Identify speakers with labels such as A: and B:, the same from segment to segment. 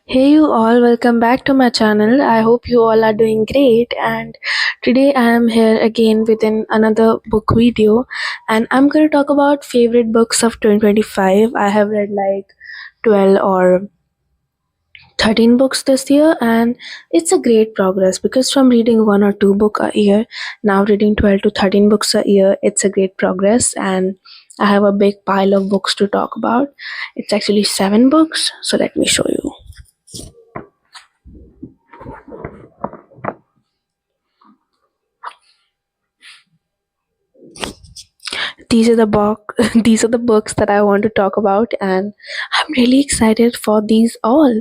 A: Hey you all, welcome back to my channel. I hope you all are doing great, and today I am here again with another book video, and I'm going to talk about favorite books of 2025. I have read like 12 or 13 books this year, and it's a great progress because from reading one or two book a year, now reading 12 to 13 books a year, it's a great progress. And I have a big pile of books to talk about. It's actually 7 books, so let me show you. These are the book these are the books that I want to talk about, and I'm really excited for these all.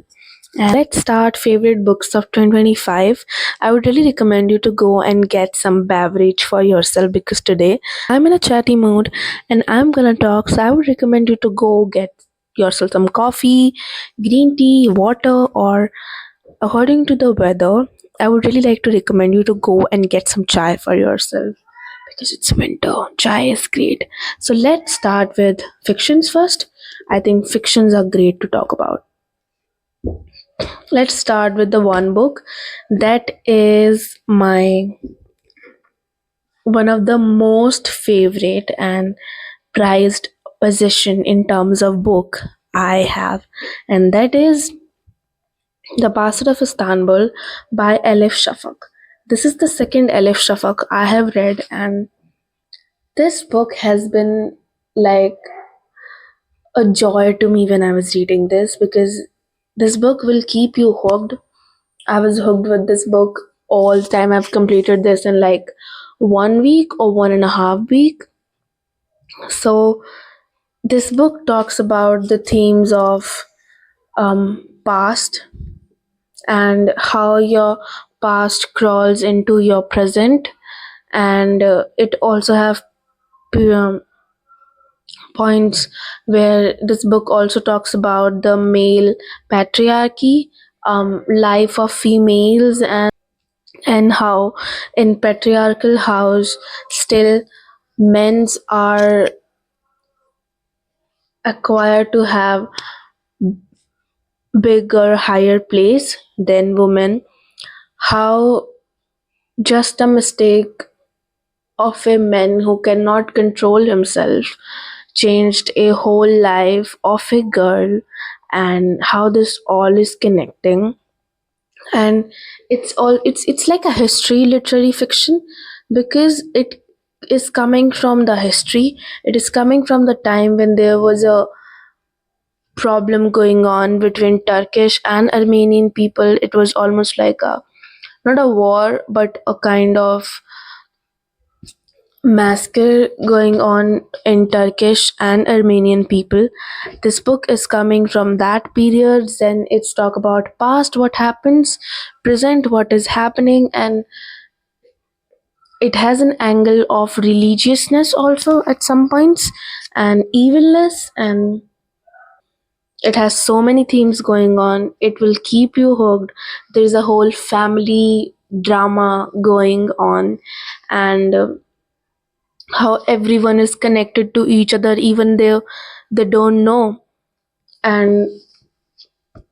A: And let's start favorite books of 2025. I would really recommend you to go and get some beverage for yourself because today I'm in a chatty mood and I'm gonna talk. So I would recommend you to go get yourself some coffee, green tea, water, or according to the weather, I would really like to recommend you to go and get some chai for yourself because it's winter. Chai is great. So let's start with fictions first. I think fictions are great to talk about. Let's start with the one book that is my one of the most favorite and prized possession in terms of book I have, and that is The Bastard of Istanbul by Elif Shafak. This is the second Elif Shafak I have read, and this book has been like a joy to me when I was reading this because this book will keep you hooked. I was hooked with this book all the time. I've completed this in like 1 week or 1.5 week. So this book talks about the themes of past and how your past crawls into your present, and it also have um, points where this book also talks about the male patriarchy, life of females, and how in patriarchal house still men's are acquired to have bigger higher place than women, how just a mistake of a man who cannot control himself changed a whole life of a girl, and how this all is connecting. And it's like a history literary fiction because it is coming from the history. It is coming from the time when there was a problem going on between Turkish and Armenian people. It was almost like a not a war but a kind of massacre going on in Turkish and Armenian people. This book is coming from that period, then it's talk about past what happens, present what is happening, and it has an angle of religiousness also at some points, and evilness, and it has so many themes going on. It will keep you hooked. There's a whole family drama going on, and how everyone is connected to each other even though they don't know. And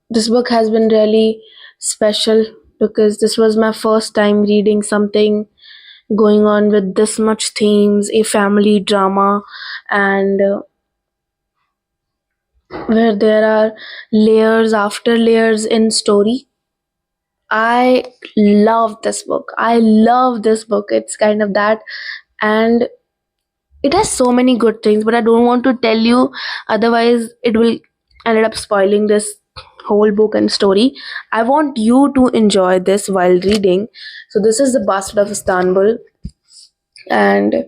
A: this book has been really special because this was my first time reading something going on with this much themes, a family drama, and where there are layers after layers in story. I love this book. I love this book. It's kind of that, and it has so many good things, but I don't want to tell you, otherwise it will end up spoiling this whole book and story. I want you to enjoy this while reading. So this is The Bastard of Istanbul, and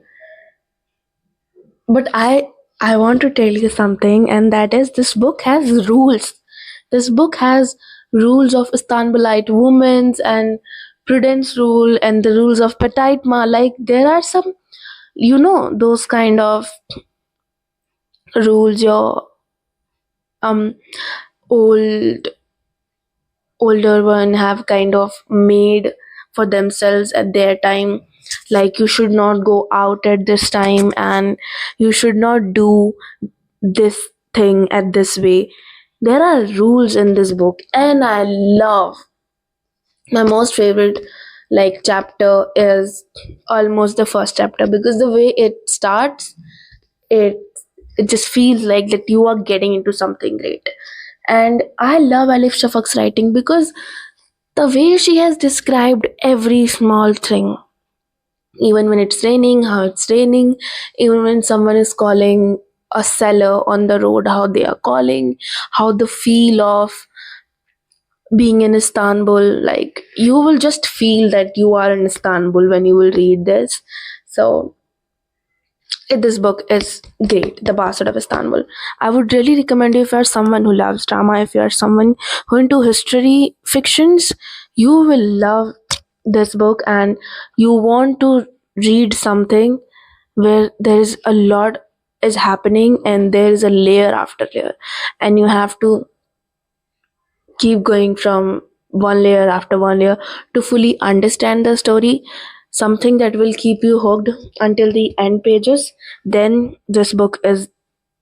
A: but I want to tell you something, and that is this book has rules. This book has rules of Istanbulite women and prudence rule and the rules of petite ma. Like there are some, those kind of rules your um old older one have kind of made for themselves at their time, like you should not go out at this time and you should not do this thing at this way. There are rules in this book, and I love my most favorite like chapter is almost the first chapter, because the way it starts, it it just feels like that you are getting into something great. And I love Elif Shafak's writing because the way she has described every small thing, even when it's raining, how it's raining, even when someone is calling a seller on the road, how they are calling, how the feel of being in Istanbul, like you will just feel that you are in Istanbul when you will read this. So this book is great, The Bastard of Istanbul. I would really recommend you if you are someone who loves drama, if you are someone who into history fictions, you will love this book, and you want to read something where there is a lot is happening and there is a layer after layer, and you have to keep going from one layer after one layer to fully understand the story, something that will keep you hooked until the end pages. Then this book is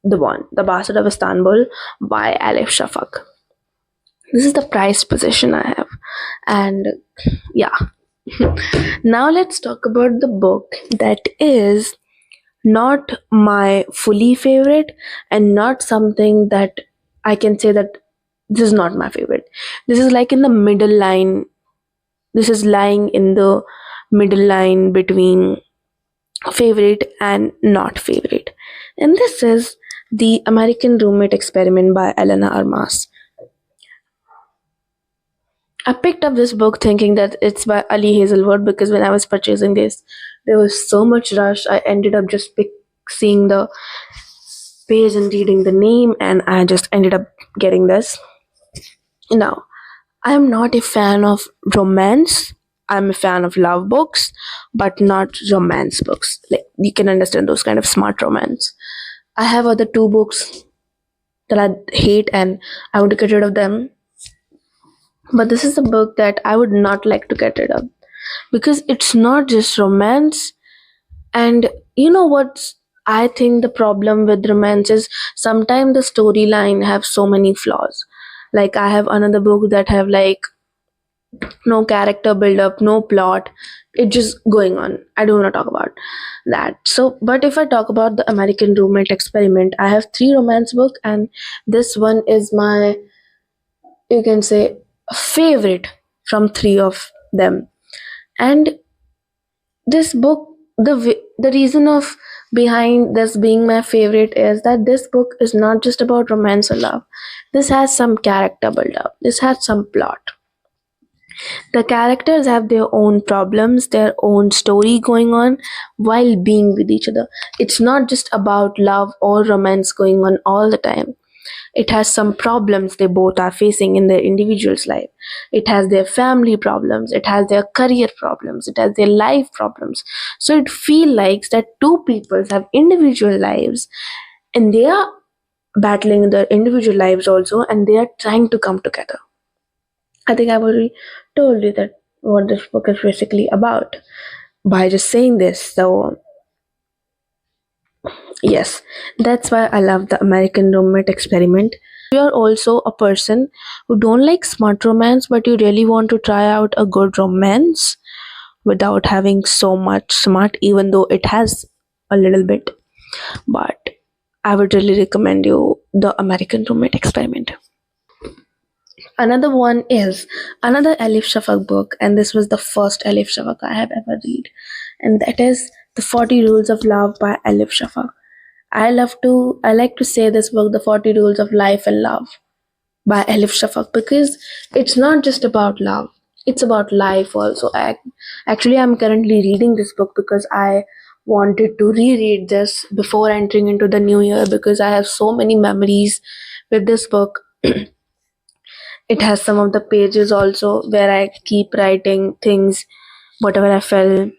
A: the one, The Bastard of Istanbul by Elif Shafak. This is the prized possession I have. And yeah, now let's talk about the book that is not my fully favorite, and not something that I can say that this is not my favorite. This is like in the middle line. This is lying in the middle line between favorite and not favorite. And this is The American Roommate Experiment by Elena Armas. I picked up this book thinking that it's by Ali Hazelwood, because when I was purchasing this, there was so much rush. I ended up just seeing the page and reading the name, and I just ended up getting this. Now, I am not a fan of romance. I'm a fan of love books, but not romance books. Like you can understand those kind of smart romance. I have other two books that I hate and I want to get rid of them. But this is a book that I would not like to get rid of, because it's not just romance. And you know what? I think the problem with romance is sometimes the storyline have so many flaws. Like I have another book that have like no character build up, no plot. It's just going on. I don't want to talk about that. So, but if I talk about The American Roommate Experiment, I have three romance books, and this one is my, you can say, favorite from three of them. And this book, the reason of behind this being my favorite is that this book is not just about romance or love. This has some character build up. This has some plot. The characters have their own problems, their own story going on while being with each other. It's not just about love or romance going on all the time. It has some problems they both are facing in their individual's life. It has their family problems, it has their career problems, it has their life problems. So it feels like that two people have individual lives, and they are battling their individual lives also, and they are trying to come together. I think I've already told you that what this book is basically about by just saying this. So yes, that's why I love The American Roommate Experiment. You are also a person who don't like smart romance, but you really want to try out a good romance without having so much smart, even though it has a little bit. But I would really recommend you The American Roommate Experiment. Another one is another Elif Shafak book, and this was the first Elif Shafak I have ever read, and that is The 40 Rules of Love by Elif Shafak. I like to say this book, The 40 Rules of Life and Love by Elif Shafak, because it's not just about love, it's about life also. Actually, I'm currently reading this book because I wanted to reread this before entering into the new year, because I have so many memories with this book. It has some of the pages also where I keep writing things, whatever I felt,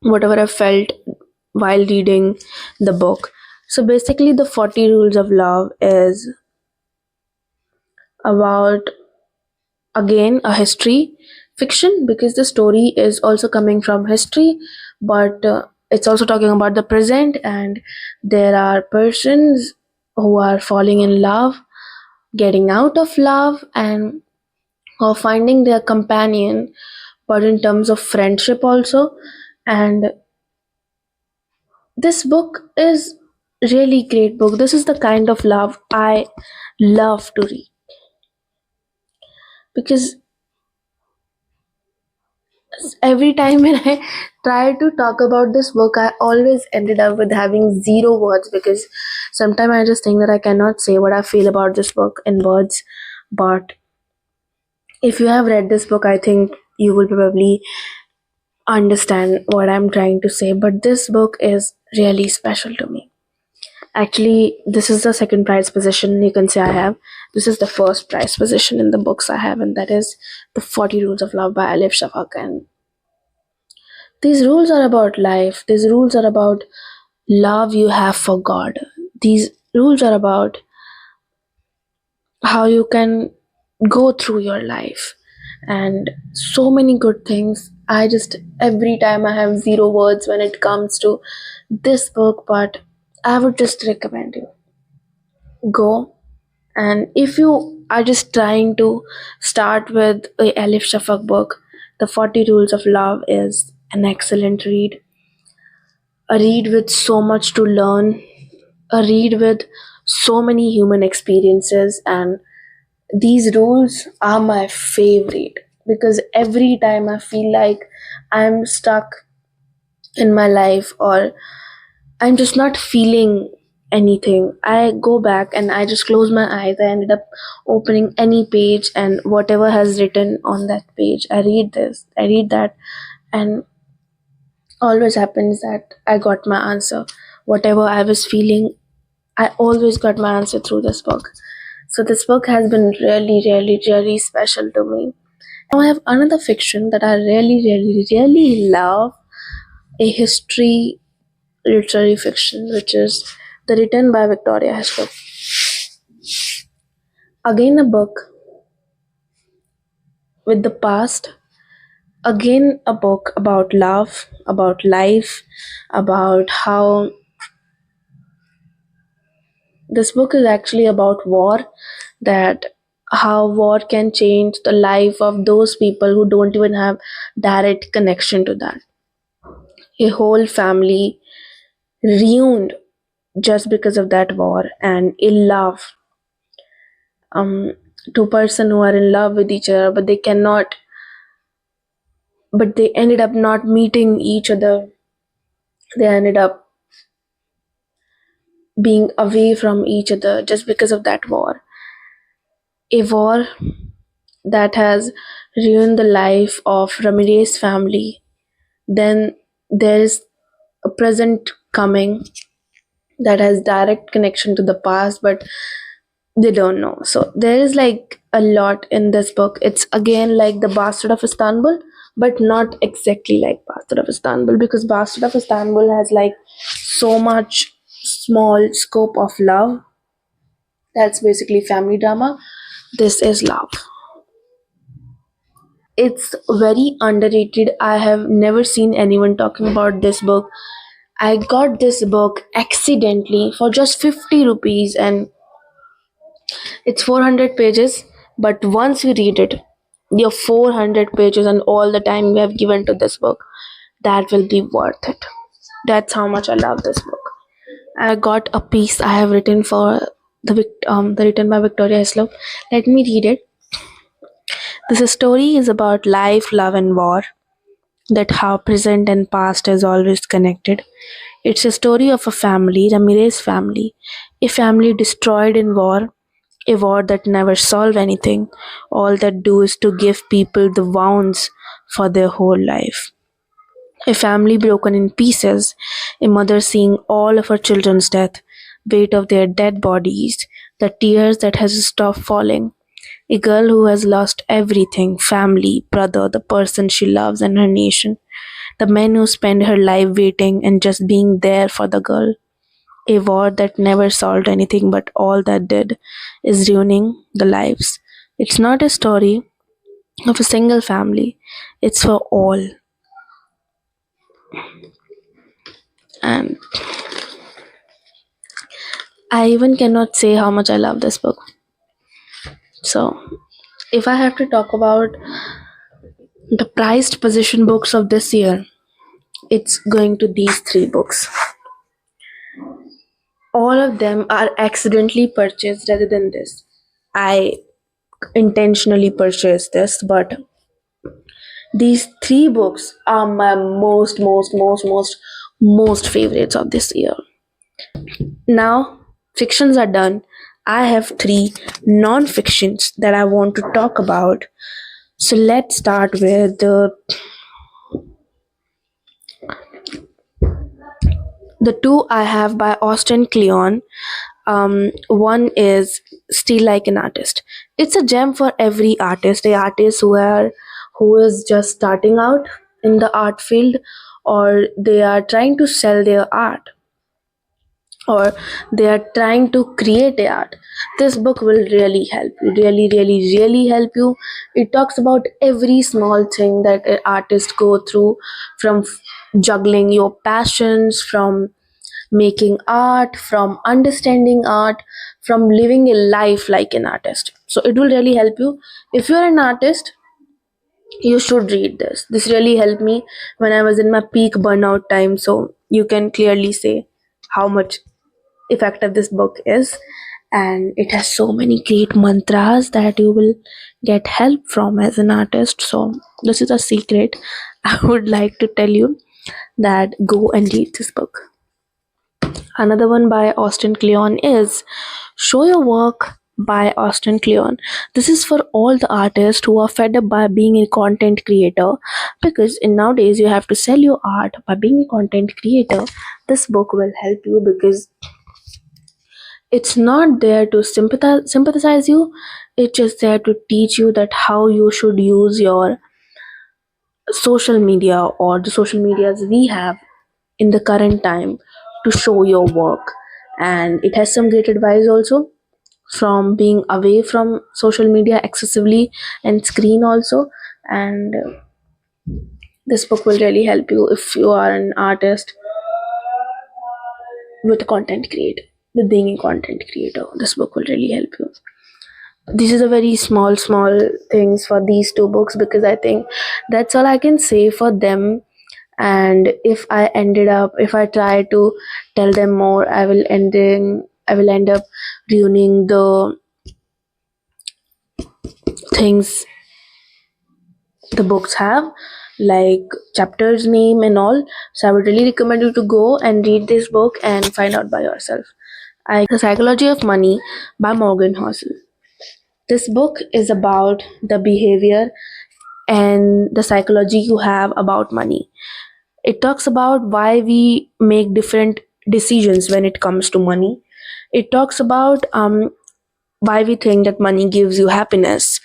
A: whatever I felt while reading the book. So basically, the 40 Rules of Love is about, again, a history fiction, because the story is also coming from history, but it's also talking about the present, and there are persons who are falling in love getting out of love and or finding their companion, but in terms of friendship also. And this book is really great book. This is the kind of love I love to read, because every time when I try to talk about this book, I always ended up with having zero words, because sometimes I just think that I cannot say what I feel about this book in words. But if you have read this book, I think you will probably understand what I'm trying to say. But this book is really special to me. Actually, this is the second prize position you can say I have. This is the first prize position in the books I have, and that is The 40 Rules of Love by Elif Shafak. And these rules are about life. These rules are about love you have for God. These rules are about how you can go through your life and so many good things. I just, every time I have zero words when it comes to this book, but I would just recommend you go. And if you are just trying to start with a Elif Shafak book, The 40 Rules of Love is an excellent read. A read with so much to learn, a read with so many human experiences, and these rules are my favorite, because every time I feel like I'm stuck in my life or I'm just not feeling anything, I go back and I just close my eyes. I ended up opening any page, and whatever has written on that page, I read this, I read that, and always happens that I got my answer. Whatever I was feeling, I always got my answer through this book. So this book has been really, really, really special to me. Now I have another fiction that I really, really, really love, a history literary fiction, which is the written by Victoria Hislop. Again a book with the past, again a book about love, about life, about how this book is actually about war, that how war can change the life of those people who don't even have direct connection to that. A whole family ruined just because of that war, and a love, um two person who are in love with each other, but they ended up not meeting each other. They ended up being away from each other just because of that war. A war that has ruined the life of Ramirez family. Then there is a present coming that has direct connection to the past, but they don't know. So there is like a lot in this book. It's again like the Bastard of Istanbul, but not exactly like Bastard of Istanbul, because Bastard of Istanbul has like so much small scope of love. That's basically family drama. This is love. It's very underrated. I have never seen anyone talking about this book. I got this book accidentally for just 50 rupees, and it's 400 pages, but once you read it, your 400 pages and all the time you have given to this book, that will be worth it. That's how much I love this book. I got a piece I have written for the written by Victoria Hislop. Let me read it. This story is about life, love, and war. That how present and past is always connected. It's a story of a family, Ramirez family, a family destroyed in war, a war that never solved anything. All that do is to give people the wounds for their whole life. A family broken in pieces, a mother seeing all of her children's death, weight of their dead bodies, the tears that has stopped falling. A girl who has lost everything, family, brother, the person she loves, and her nation. The man who spent her life waiting and just being there for the girl. A war that never solved anything, but all that did is ruining the lives. It's not a story of a single family, it's for all. And I even cannot say how much I love this book. So, if I have to talk about the prized possession books of this year, it's going to these three books. All of them are accidentally purchased rather than this. I intentionally purchased this, but these three books are my most favorites of this year. Now, fictions are done. I have three non fictions that I want to talk about. So let's start with the two I have by Austin Kleon. One is Still Like an Artist. It's a gem for every artist, a artist who is just starting out in the art field, or they are trying to sell their art, or they are trying to create a art. This book will really help you, really help you. It talks about every small thing that an artist go through, from juggling your passions, from making art, from understanding art, from living a life like an artist. So it will really help you. If you're an artist, you should read this. This really helped me when I was in my peak burnout time. So you can clearly say how much effective this book is. And it has so many great mantras that you will get help from as an artist. So this is a secret I would like to tell you, that go and read this book. Another one by Austin Kleon is Show Your Work by Austin Kleon. This is for all the artists who are fed up by being a content creator, because in nowadays you have to sell your art by being a content creator. This book will help you because it's not there to sympathize you, it's just there to teach you that how you should use your social media, or the social medias we have in the current time, to show your work. And it has some great advice also, from being away from social media excessively and screen also. And this book will really help you if you are an artist with content create with being a content creator. This book will really help you. This is a very small things for these two books, because I think that's all I can say for them. And if I try to tell them more, I will end up ruining the things the books have, like chapters name and all. So I would really recommend you to go and read this book and find out by yourself. The Psychology of Money by Morgan Housel. This book is about the behavior and the psychology you have about money. It talks about why we make different decisions when it comes to money. It talks about why we think that money gives you happiness.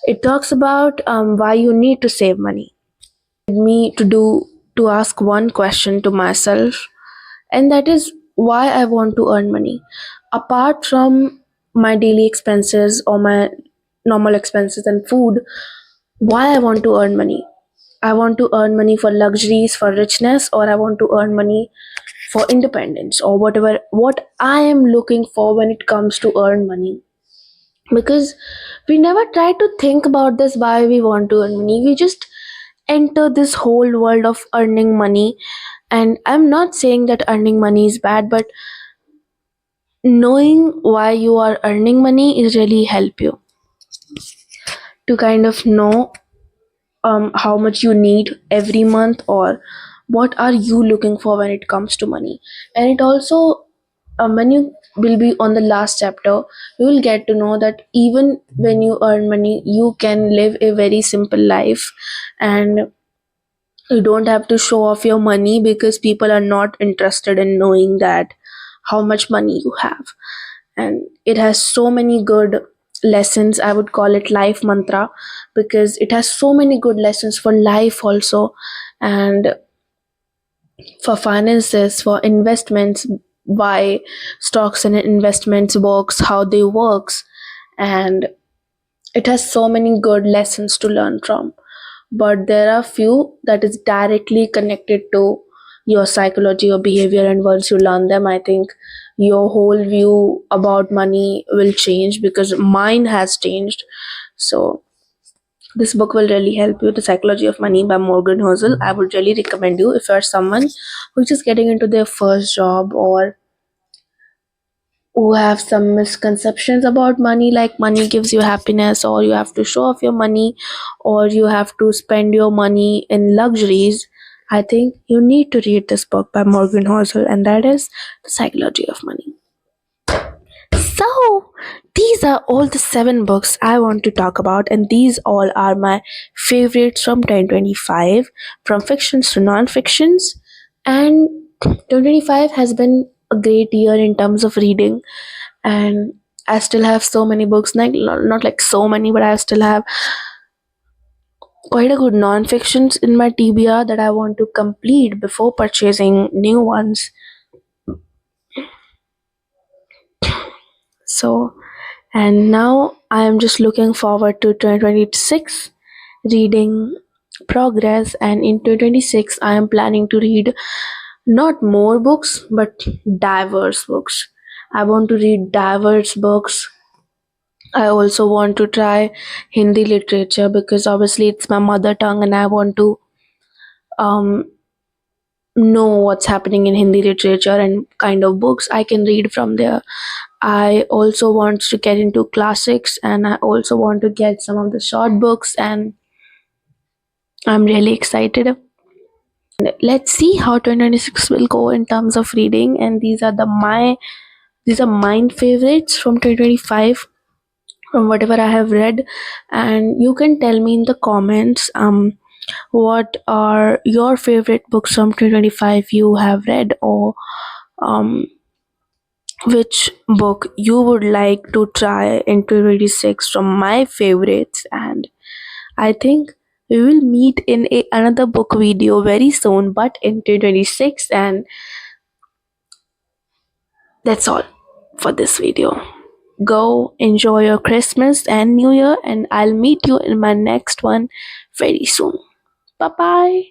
A: It talks about why you need to save money. Me to ask one question to myself, and that is why I want to earn money. Apart from my daily expenses or my normal expenses and food, why I want to earn money. I want to earn money for luxuries, for richness, or I want to earn money for independence, or whatever what I am looking for when it comes to earn money. Because we never try to think about this, why we want to earn money. We just enter this whole world of earning money. And I'm not saying that earning money is bad, but knowing why you are earning money is really help you to kind of know how much you need every month, or what are you looking for when it comes to money. And it also, when you will be on the last chapter, you will get to know that even when you earn money, you can live a very simple life, and you don't have to show off your money, because people are not interested in knowing that how much money you have. And it has so many good lessons. I would call it life mantra, because it has so many good lessons for life also, and for finances, for investments, why stocks and investments works, how they works. And it has so many good lessons to learn from. But there are few that is directly connected to your psychology or behavior, and once you learn them, I think your whole view about money will change, because mine has changed. So this book will really help you. The Psychology of Money by Morgan Housel. I would really recommend you if you're someone who's just getting into their first job, or who have some misconceptions about money, like money gives you happiness, or you have to show off your money, or you have to spend your money in luxuries. I think you need to read this book by Morgan Housel, and that is The Psychology of Money. So, these are all the seven books I want to talk about, and these all are my favorites from 2025, from fictions to non fictions. And 2025 has been a great year in terms of reading, and I still have so many books, like not like so many, but I still have quite a good non fictions in my TBR that I want to complete before purchasing new ones. So, and now I am just looking forward to 2026 reading progress, and in 2026 I am planning to read not more books but diverse books. I want to read diverse books. I also want to try Hindi literature, because obviously it's my mother tongue and I want to um, know what's happening in Hindi literature and kind of books I can read from there. I also want to get into classics, and I also want to get some of the short books, and I'm really excited. Let's see how 2026 will go in terms of reading, and these are mine favorites from 2025, from whatever I have read. And you can tell me in the comments what are your favorite books from 2025 you have read, or um which book you would like to try in 2026 from my favorites. And I think we will meet in another book video very soon, but in 2026. And that's all for this video. Go enjoy your Christmas and New Year, and I'll meet you in my next one very soon. Bye bye.